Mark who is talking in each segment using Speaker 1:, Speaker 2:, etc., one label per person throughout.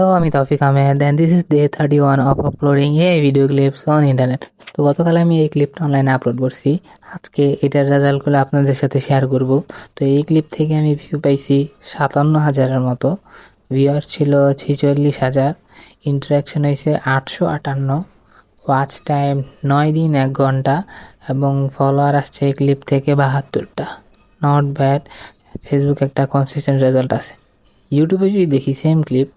Speaker 1: Hello, আমি তৌফিক Ahmed and this is day 31 of uploading a video clips on internet. তো গতকাল আমি এই ক্লিপটা অনলাইনে আপলোড করছি। আজকে এটার রেজাল্টগুলো আপনাদের সাথে শেয়ার করব। তো এই ক্লিপ থেকে আমি ভিউ পাইছি 57,000-এর মতো, ভিউয়ার ছিল 46,000, ইন্টারাকশন হয়েছে 858, ওয়াচ টাইম 9 দিন 1 ঘন্টা এবং ফলোয়ার আসছে এই ক্লিপ থেকে 72টা। নট ব্যাড, ফেসবুক একটা কনসিস্টেন্ট রেজাল্ট আছে। ইউটিউবে যদি দেখি সেম ক্লিপ,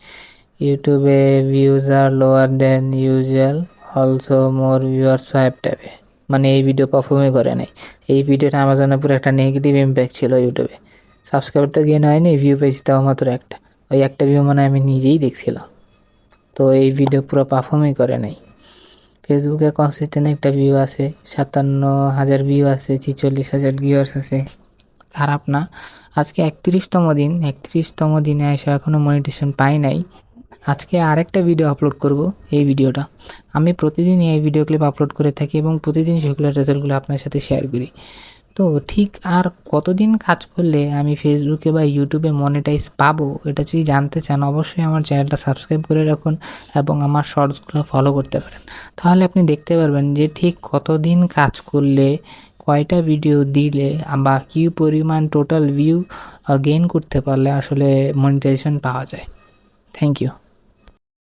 Speaker 1: ইউটিউবে ভিউজ আর লোয়ার দেন ইউজুয়াল, অলসো মোর ভিউয়ার সোয়াইপ ট্যাবে, মানে এই ভিডিও পারফর্মই করে নাই। এই ভিডিওটা আমাজনে পুরো একটা নেগেটিভ ইম্প্যাক্ট ছিল ইউটিউবে। সাবস্ক্রাইবার তো গেন হয়নি, ভিউ পেয়েছি তাও মাত্র একটা, ওই একটা ভিউ মানে আমি নিজেই দেখছিলাম। তো এই ভিডিও পুরো পারফর্মই করে নাই। ফেসবুকে কনসিস্টেন্ট একটা ভিউ আছে, 57,000 ভিউ আছে, 46,000 ভিউয়ার্স আছে, খারাপ না। আজকে 31তম দিনে এসে এখনও মনিটেশন পাই নাই। আজকে আরেকটা ভিডিও আপলোড করব। এই ভিডিওটা আমি প্রতিদিন এই ভিডিও ক্লিপ আপলোড করে থাকি এবং প্রতিদিন সেগুলোর রেজাল্টগুলো আপনার সাথে শেয়ার করি। তো ঠিক আর কতদিন কাজ করলে আমি ফেসবুকে বা ইউটিউবে মনিটাইজ পাবো, এটা যদি জানতে চান অবশ্যই আমার চ্যানেলটা সাবস্ক্রাইব করে রাখুন এবং আমার শর্টসগুলো ফলো করতে পারেন। তাহলে আপনি দেখতে পারবেন যে ঠিক কতদিন কাজ করলে, কয়টা ভিডিও দিলে বা কী পরিমাণ টোটাল ভিউ গেইন করতে পারলে আসলে মনিটাইজেশন পাওয়া যায়। Thank you.